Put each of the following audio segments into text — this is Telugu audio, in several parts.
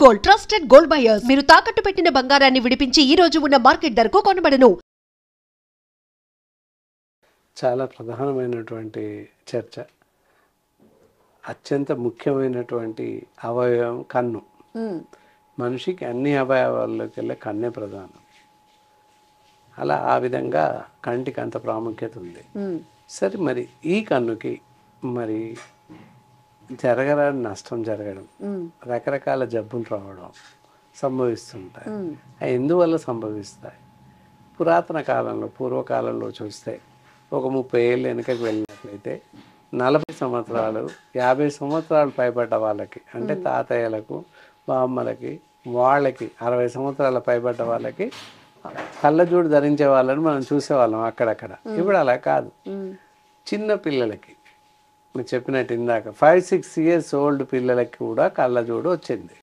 Gold trusted gold buyers. మీరు తాకట్టు పెట్టిన బంగారాన్ని విడిపించి ఈ రోజు ఉన్న మార్కెట్ ధరకు కొనబడను. చాలా ప్రధానమైనటువంటి చర్చ. అత్యంత ముఖ్యమైనటువంటి అవయవం కన్ను. మనిషికి అన్ని అవయవాల్లోకి వెళ్ళే కన్నే ప్రధానం. అలా ఆ విధంగా కంటికి అంత ప్రాముఖ్యత ఉంది. సరే, మరి ఈ కన్నుకి మరి జరగరాని నష్టం జరగడం, రకరకాల జబ్బులు రావడం సంభవిస్తుంటాయి. అవి ఎందువల్ల సంభవిస్తాయి? పురాతన కాలంలో, పూర్వకాలంలో చూస్తే ఒక 30 ఏళ్ళు వెనుకకి వెళ్ళినట్లయితే 40 సంవత్సరాలు 50 సంవత్సరాలు పైబడ్డ వాళ్ళకి, అంటే తాతయ్యలకు, బామ్మలకి, వాళ్ళకి 60 సంవత్సరాల పైబడ్డ వాళ్ళకి కళ్ళజోడు ధరించే వాళ్ళని మనం చూసేవాళ్ళం అక్కడక్కడ. ఇప్పుడు అలా కాదు. చిన్న పిల్లలకి, మీరు చెప్పినట్టు ఇందాక 5-6 years ఓల్డ్ పిల్లలకి కూడా కళ్ళజోడు వచ్చింది.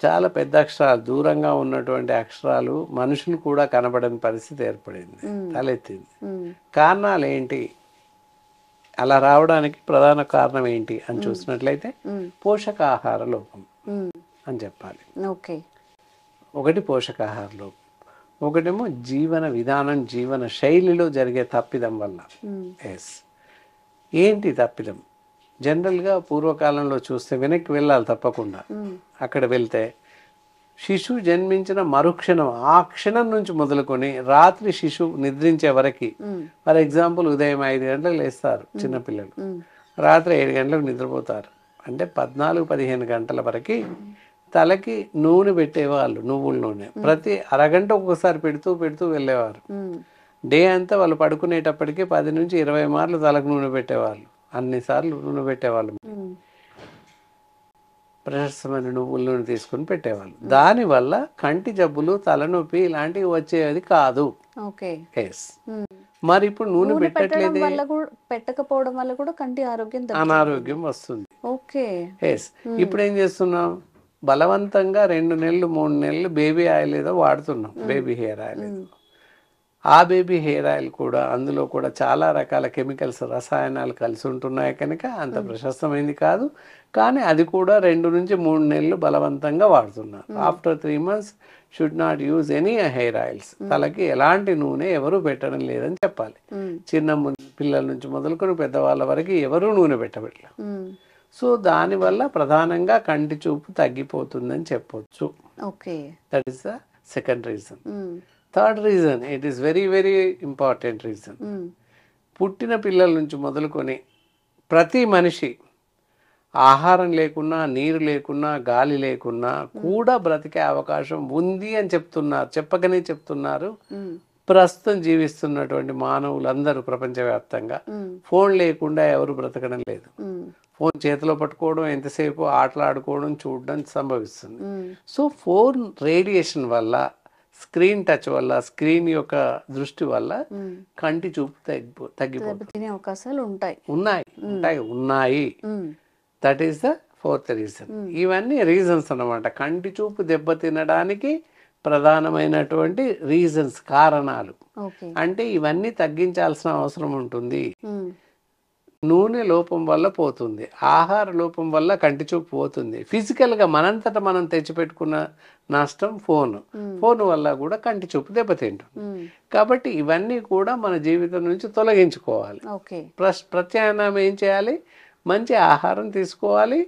చాలా పెద్ద అక్షరాలు, దూరంగా ఉన్నటువంటి అక్షరాలు మనుషులు కూడా కనబడని పరిస్థితి ఏర్పడింది, తలెత్తింది. కారణాలు ఏంటి? అలా రావడానికి ప్రధాన కారణం ఏంటి అని చూసినట్లయితే పోషకాహార లోపం అని చెప్పాలి. ఒకటి పోషకాహార లోపం, ఒకటేమో జీవన విధానం, జీవన శైలిలో జరిగే తప్పిదం వల్ల. ఏంటి తప్పిదం? జనరల్గా పూర్వకాలంలో చూస్తే వెనక్కి వెళ్ళాలి తప్పకుండా. అక్కడ వెళ్తే శిశువు జన్మించిన మరుక్షణం, ఆ క్షణం నుంచి మొదలుకొని రాత్రి శిశువు నిద్రించే వరకు, ఫర్ ఎగ్జాంపుల్ ఉదయం 5 గంటలకు లేస్తారు చిన్నపిల్లలు, రాత్రి 7 గంటలకు నిద్రపోతారు. అంటే 14-15 గంటల వరకు తలకి నూనె పెట్టేవాళ్ళు, నువ్వుల నూనె. ప్రతి అరగంట ఒక్కొక్కసారి పెడుతూ వెళ్ళేవారు. డే అంతా వాళ్ళు పడుకునేటప్పటికి 10-20 మార్లు తలకు నూనె పెట్టేవాళ్ళు. అన్నిసార్లు నూనె పెట్టేవాళ్ళు. ప్రశస్తమైన నువ్వుల నూనె తీసుకుని పెట్టేవాళ్ళు. దానివల్ల కంటి జబ్బులు, తలనొప్పి ఇలాంటివి వచ్చేది కాదు. మరి ఇప్పుడు నూనె పెట్టకపోవడం వల్ల కూడా కంటి ఆరోగ్యం, అనారోగ్యం వస్తుంది. ఇప్పుడు ఏం చేస్తున్నాం? బలవంతంగా 2 నెలలు 3 నెలలు బేబీ ఆయిల్ ఏదో వాడుతున్నాం, బేబీ హెయిర్ ఆయిల్ ఏదో. ఆ బేబీ హెయిర్ ఆయిల్ కూడా, అందులో కూడా చాలా రకాల కెమికల్స్, రసాయనాలు కలిసి ఉంటున్నాయి కనుక అంత ప్రశస్తమైంది కాదు. కానీ అది కూడా 2 నుంచి 3 నెలలు బలవంతంగా వాడుతున్నారు. After 3 months should not use any hair oils. తలకి ఎలాంటి నూనె ఎవరు పెట్టడం లేదని చెప్పాలి. చిన్న పిల్లల నుంచి మొదలుకొని పెద్దవాళ్ళ వరకు ఎవరు నూనె పెట్టబెట్టలేదు. సో దానివల్ల ప్రధానంగా కంటి చూపు తగ్గిపోతుందని చెప్పొచ్చు. That is the second reason. Third reason, it is very very important reason. పుట్టిన పిల్లల నుంచి మొదలుకొని ప్రతి మనిషి ఆహారం లేకున్నా, నీరు లేకున్నా, గాలి లేకున్నా కూడా బ్రతికే అవకాశం ఉంది అని చెప్తున్నారు. చెప్పకనే చెప్తున్నారు ప్రస్తుతం జీవిస్తున్నటువంటి మానవులందరూ ప్రపంచవ్యాప్తంగా. ఫోన్ లేకుండా ఎవరు బ్రతకడం లేదు. ఫోన్ చేతిలో పట్టుకోవడం, ఎంతసేపు ఆటలాడుకోవడం, చూడడం సంభవిస్తుంది. సో ఫోన్ రేడియేషన్ వల్ల, స్క్రీన్ టచ్ వల్ల, స్క్రీన్ యొక్క దృష్టి వల్ల కంటి చూపు తగ్గిపోతుంది. అవకాశాలు ఉన్నాయి. That is the fourth reason. ఇవన్నీ రీజన్స్ అన్నమాట. కంటి చూపు దెబ్బతినడానికి ప్రధానమైనటువంటి రీజన్స్, కారణాలు. అంటే ఇవన్నీ తగ్గించాల్సిన అవసరం ఉంటుంది. నూనె లోపం వల్ల పోతుంది, ఆహార లోపం వల్ల కంటి చూపు పోతుంది. ఫిజికల్గా మనంతటా మనం తెచ్చిపెట్టుకున్న నష్టం ఫోన్ వల్ల కూడా కంటి చూపు దెబ్బతింటుంది. కాబట్టి ఇవన్నీ కూడా మన జీవితం నుంచి తొలగించుకోవాలి. ప్రత్యామ్నాయం ఏం చేయాలి? మంచి ఆహారం తీసుకోవాలి.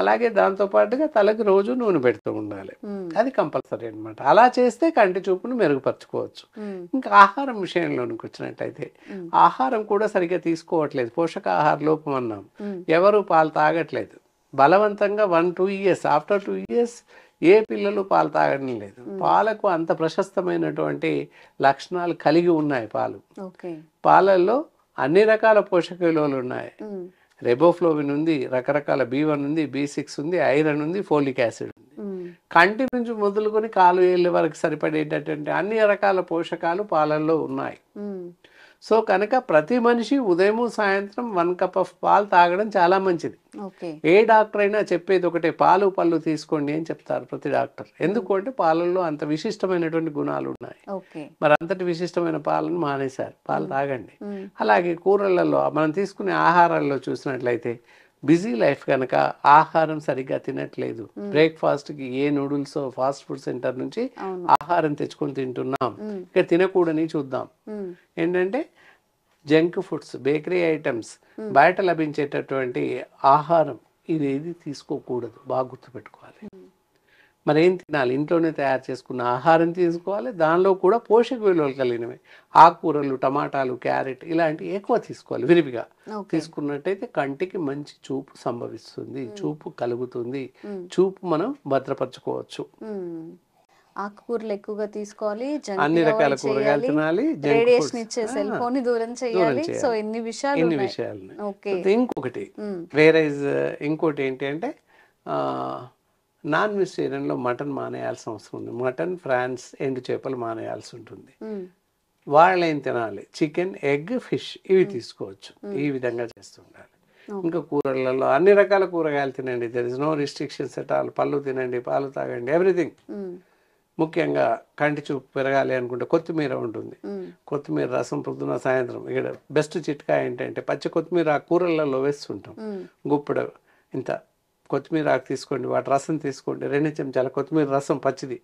అలాగే దాంతో పాటుగా తలకి రోజు నూనె పెడుతూ ఉండాలి. అది కంపల్సరీ అనమాట. అలా చేస్తే కంటి చూపును మెరుగుపరచుకోవచ్చు. ఇంకా ఆహారం విషయంలోనికి వచ్చినట్టయితే ఆహారం కూడా సరిగ్గా తీసుకోవట్లేదు. పోషకాహార లోపం అన్నాం. ఎవరు పాలు తాగట్లేదు. బలవంతంగా 1-2 years, ఆఫ్టర్ 2 years ఏ పిల్లలు పాలు తాగడం లేదు. పాలకు అంత ప్రశస్తమైనటువంటి లక్షణాలు కలిగి ఉన్నాయి పాలు. పాలల్లో అన్ని రకాల పోషక విలువలు ఉన్నాయి. రెబోఫ్లోవిన్ ఉంది, రకరకాల B1 ఉంది, B6 ఉంది, ఐరన్ ఉంది, ఫోలిక్ యాసిడ్ ఉంది. కంటి నుంచి మొదలుకొని కాలు ఏళ్ళ వరకు సరిపడేటటువంటి అన్ని రకాల పోషకాలు పాలల్లో ఉన్నాయి. సో కనుక ప్రతి మనిషి ఉదయం సాయంత్రం 1 cup ఆఫ్ పాలు తాగడం చాలా మంచిది. ఏ డాక్టర్ అయినా చెప్పేది ఒకటే, పాలు పళ్ళు తీసుకోండి అని చెప్తారు ప్రతి డాక్టర్. ఎందుకంటే పాలల్లో అంత విశిష్టమైనటువంటి గుణాలు ఉన్నాయి. మరి అంతటి విశిష్టమైన పాలను మానేశారు. పాలు తాగండి. అలాగే కూరలలో, మనం తీసుకునే ఆహారాల్లో చూసినట్లయితే బిజీ లైఫ్ కనుక ఆహారం సరిగ్గా తినట్లేదు. బ్రేక్ఫాస్ట్కి ఏ నూడిల్స్ ఫాస్ట్ ఫుడ్ సెంటర్ నుంచి ఆహారం తెచ్చుకొని తింటున్నాం. ఇక తినకూడని చూద్దాం. ఏంటంటే జంక్ ఫుడ్స్, బేకరీ ఐటమ్స్, బయట లభించేటటువంటి ఆహారం ఇది తీసుకోకూడదు. బాగా గుర్తుపెట్టుకోవాలి. మరి ఏం తినాలి? ఇంట్లోనే తయారు చేసుకున్న ఆహారం తీసుకోవాలి. దానిలో కూడా పోషక విలువలు కలిగినవి ఆకుకూరలు, టమాటాలు, క్యారెట్ ఇలాంటివి ఎక్కువ తీసుకోవాలి. విరివిగా తీసుకున్నట్టయితే కంటికి మంచి చూపు సంభవిస్తుంది, చూపు కలుగుతుంది, చూపు మనం భద్రపరచుకోవచ్చు. ఆకుకూరలు ఎక్కువగా తీసుకోవాలి, అన్ని రకాల కూరగాయలు తినాలి, రేడియేషన్ ఇచ్చే సెల్ ఫోన్ దూరం చేయాలి. సో ఇన్ని విషయాలు ఇంకొకటి వేరే ఇంకోటి ఏంటి అంటే నాన్ వెజిటేరియన్లో మటన్ మానేయాల్సిన అవసరం ఉంది. మటన్, ఫ్రాన్స్, ఎండు చేపలు మానేయాల్సి ఉంటుంది. వాళ్ళు ఏం తినాలి? చికెన్, ఎగ్, ఫిష్ ఇవి తీసుకోవచ్చు. ఈ విధంగా చేస్తుండాలి. ఇంకా కూరలలో అన్ని రకాల కూరగాయలు తినండి. There is no restrictions at all. పళ్ళు తినండి, పాలు తాగండి, ఎవ్రీథింగ్. ముఖ్యంగా కంటి చూపు పెరగాలి అనుకుంటే కొత్తిమీర ఉంటుంది. కొత్తిమీర రసం పొద్దున సాయంత్రం. ఇక్కడ బెస్ట్ చిట్కా ఏంటంటే పచ్చి కొత్తిమీర ఆ కూరలలో వేస్తుంటాం. గుప్పుడు ఇంత కొత్తిమీర ఆకు తీసుకోండి, వాటి రసం తీసుకోండి, 2 చెంచాల కొత్తిమీర రసం పచ్చిది,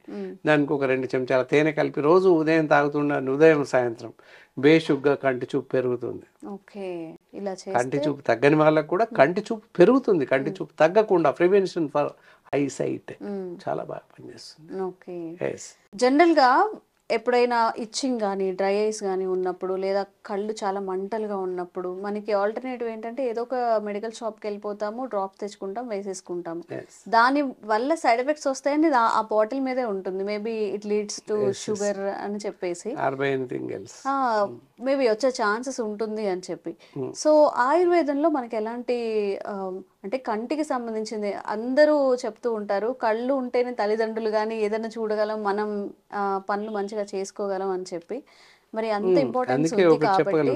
దానికి ఒక 2 చెంచాల తేనె కలిపి రోజు ఉదయం తాగుతుండండి. ఉదయం సాయంత్రం బేషుగ్గా కంటి చూపు పెరుగుతుంది. కంటి చూపు తగ్గని వాళ్ళకు కూడా కంటి చూపు పెరుగుతుంది. కంటి చూపు తగ్గకుండా ప్రివెన్షన్ ఫర్ ఐ సైట్ చాలా బాగా పనిచేస్తుంది. జనరల్ గా ఎప్పుడైనా ఇచ్చింగ్ కానీ, డ్రై ఐస్ కానీ ఉన్నప్పుడు, లేదా కళ్ళు చాలా మంటలుగా ఉన్నప్పుడు మనకి ఆల్టర్నేటివ్ ఏంటంటే ఏదో ఒక మెడికల్ షాప్కి వెళ్ళిపోతాము, డ్రాప్స్ తెచ్చుకుంటాం, వేసేసుకుంటాము. దాని వల్ల సైడ్ ఎఫెక్ట్స్ వస్తాయని ఆ బాటిల్ మీదే ఉంటుంది. Maybe it leads to sugar అని చెప్పేసి, మేబీ వచ్చే ఛాన్సెస్ ఉంటుంది అని చెప్పి. సో ఆయుర్వేదంలో మనకి ఎలాంటి అంటే కంటికి సంబంధించింది అందరూ చెప్తూ ఉంటారు, కళ్ళు ఉంటేనే తల్లిదండ్రులు కానీ ఏదైనా చూడగలం, మనం పనులు మంచిగా చేసుకోగలం అని చెప్పి. మరి అంత ఇంపార్టెన్స్ ఉంది కాబట్టి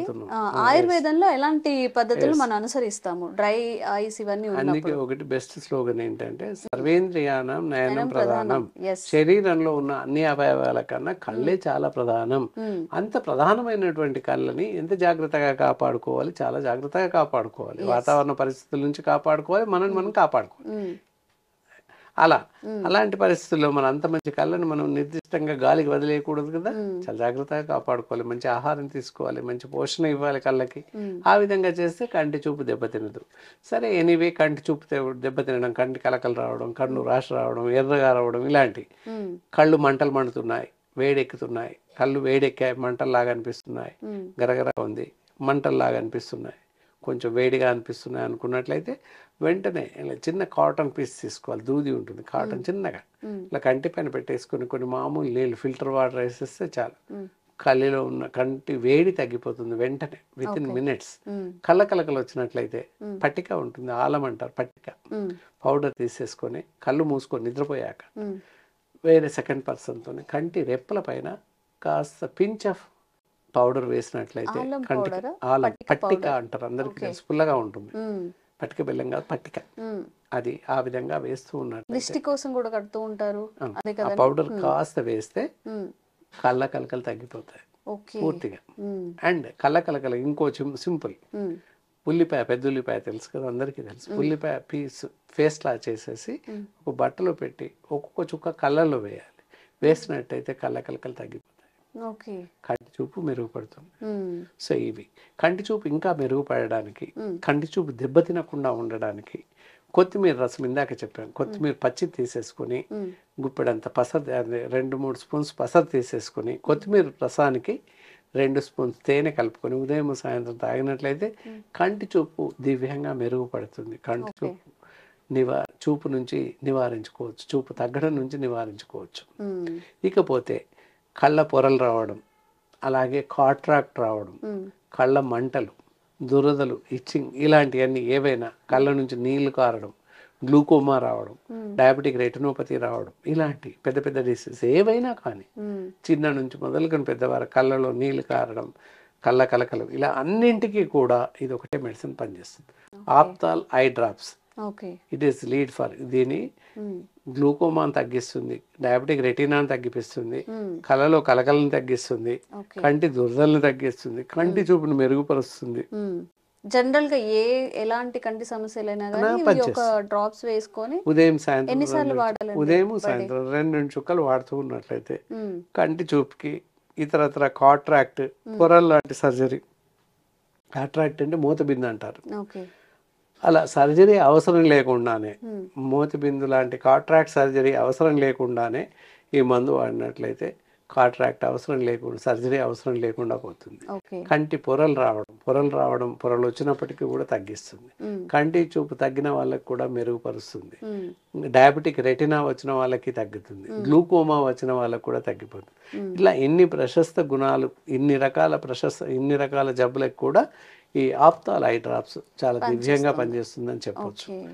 ఆయుర్వేదంలో ఎలాంటి పద్ధతులు మనం అనుసరిస్తాము? డ్రై ఐస్ ఇవన్నీ ఉన్నప్పుడు ఒకటి బెస్ట్ స్లోగన్ ఏంటంటే సర్వేంద్రియానం నయనం ప్రధానం. శరీరంలో ఉన్న అన్ని అవయవాల కన్నా కళ్ళే చాలా ప్రధానం. అంత ప్రధానమైనటువంటి కళ్ళని ఎంత జాగ్రత్తగా కాపాడుకోవాలి, చాలా జాగ్రత్తగా కాపాడుకోవాలి. వాతావరణ పరిస్థితుల నుంచి కాపాడుకోవాలి, మనం కాపాడుకోవాలి. అలాంటి పరిస్థితుల్లో మనం అంత మంచి కళ్ళని మనం నిర్దిష్టంగా గాలికి వదిలేయకూడదు కదా. చాలా జాగ్రత్తగా కాపాడుకోవాలి, మంచి ఆహారం తీసుకోవాలి, మంచి పోషణ ఇవ్వాలి కళ్ళకి. ఆ విధంగా చేస్తే కంటి చూపు దెబ్బతినదు. సరే, ఎనీవే కంటి చూపు దెబ్బతినడం, కంటి కలకలు రావడం, కన్ను రాష్ రావడం, ఎర్రగా రావడం, ఇలాంటి కళ్ళు మంటలు మండుతున్నాయి, వేడెక్కుతున్నాయి, కళ్ళు వేడెక్కాయి, మంటల్లాగా అనిపిస్తున్నాయి, గరగర ఉంది, మంటల్లాగా అనిపిస్తున్నాయి, కొంచెం వేడిగా అనిపిస్తున్నాయి అనుకున్నట్లయితే వెంటనే ఇలా చిన్న కాటన్ పీస్ తీసుకోవాలి. దూది ఉంటుంది, కాటన్ చిన్నగా ఇలా కంటి పైన పెట్టేసుకొని కొన్ని మామూలు నీళ్ళు, ఫిల్టర్ వాటర్ వేసేస్తే చాలు. కళ్ళలో ఉన్న కంటి వేడి తగ్గిపోతుంది వెంటనే, విత్ ఇన్ మినిట్స్. కళ్ళకలకలు వచ్చినట్లయితే పట్టిక ఉంటుంది, ఆలం అంటారు, పట్టిక పౌడర్ తీసేసుకొని కళ్ళు మూసుకొని నిద్రపోయాక వేరే సెకండ్ పర్సన్తో కంటి రెప్పల పైన కాస్త పించ్ ఆఫ్ పౌడర్ వేసినట్లయితే కంటికి ఆలం, పట్టిక అంటారు, అందరికి తెలుసు, పుల్లగా ఉంటుంది. పట్టిక బెల్లం కాదు, పట్టిక. అది ఆ విధంగా వేస్తూ ఉన్నట్టు కోసం కూడా కడుతూ ఉంటారు. ఆ పౌడర్ కాస్త వేస్తే కళ్ళ కలకలు తగ్గిపోతాయి పూర్తిగా. అండ్ కళ్ళ కలకలు ఇంకో సింపుల్, ఉల్లిపాయ, పెద్ద ఉల్లిపాయ తెలుసు కదా, అందరికీ తెలుసు. ఉల్లిపాయ పీస్ ఫేస్ లా చేసేసి ఒక బట్టలో పెట్టి ఒక్కొక్క చుక్క కళ్ళల్లో వేయాలి. వేసినట్టయితే కళ్ళ కలకలు తగ్గిపోతాయి, కంటి చూపు మెరుగుపడుతుంది. సో ఇవి కంటి చూపు ఇంకా మెరుగుపడడానికి, కంటి చూపు దెబ్బతినకుండా ఉండడానికి కొత్తిమీర రసం ఇందాక చెప్పాను. కొత్తిమీర పచ్చి తీసేసుకొని గుప్పెడంత పసరు, 2-3 స్పూన్స్ పసరు తీసేసుకొని కొత్తిమీర రసానికి 2 స్పూన్స్ తేనె కలుపుకొని ఉదయం సాయంత్రం తాగినట్లయితే కంటి చూపు దివ్యంగా మెరుగుపడుతుంది. కంటి చూపు చూపు నుంచి నివారించుకోవచ్చు, చూపు తగ్గడం నుంచి నివారించుకోవచ్చు. ఇకపోతే కళ్ళ పొరలు రావడం, అలాగే కాట్రాక్ట్ రావడం, కళ్ళ మంటలు, దురదలు, ఇచ్చింగ్ ఇలాంటివన్నీ ఏవైనా, కళ్ళ నుంచి నీళ్లు కారడం, గ్లూకోమా రావడం, డయాబెటిక్ రెటినోపతి రావడం, ఇలాంటి పెద్ద పెద్ద డిసీజ్ ఏవైనా కానీ, చిన్న నుంచి మొదలుకొని పెద్దవారు కళ్ళలో నీళ్లు కారడం, కళ్ళ కలకలు, ఇలా అన్నింటికీ కూడా ఇది ఒకటే మెడిసిన్ పనిచేస్తుంది. Ophthal eye drops, it is lead for. దీని గ్లూకోమాను తగ్గిస్తుంది, డయాబెటిక్ రెటినాను తగ్గిపిస్తుంది, కళ్ళలో కలకలను తగ్గిస్తుంది, కంటి దురదలను తగ్గిస్తుంది, కంటి చూపును మెరుగుపరుస్తుంది. జనరల్ గా ఎలాంటి కంటి సమస్యలైనా కానీ ఇవి పనిచేస్తుంది. ఒక డ్రాప్స్ వేసుకొని ఉదయం సాయంత్రం ఎన్నిసార్లు వాడాలండి ఉదయం per day? సాయంత్రం 2 చుక్కలు వాడుతూ ఉన్నట్లయితే మ్మ్. కంటి చూపుకి ఇతరత్ర కాట్రాక్ట్ పొరల్ లాంటి సర్జరీ, కాట్రాక్ట్ అంటే మూతబిందు అంటారు, ఓకే. అలా సర్జరీ అవసరం లేకుండానే మ్మ్. మూతబిందు లాంటి కాట్రాక్ట్ సర్జరీ అవసరం లేకుండానే ఈ మందు వాడినట్లయితే కాట్రాక్ట్ అవసరం లేకుండా సర్జరీ అవసరం లేకుండా పోతుంది. ఓకే. కంటి పొరలు వచ్చినప్పటికీ కూడా తగ్గిస్తుంది. మ్మ్. కంటి చూపు తగ్గిన వాళ్ళకి కూడా మెరుగుపరుస్తుంది. మ్మ్. డయాబెటిక్ రెటినా వచ్చిన వాళ్ళకి తగ్గుతుంది. గ్లూకోమా వచ్చిన వాళ్ళకి కూడా తగ్గిపోతుంది. ఇట్లా ఇన్ని ప్రశస్త గుణాలు, ఇన్ని రకాల జబ్బులకు కూడా ఈ ఆప్తాల్ ఐ డ్రాప్స్ చాలా దివ్యంగా పనిచేస్తుందని చెప్పొచ్చు. ఓకే.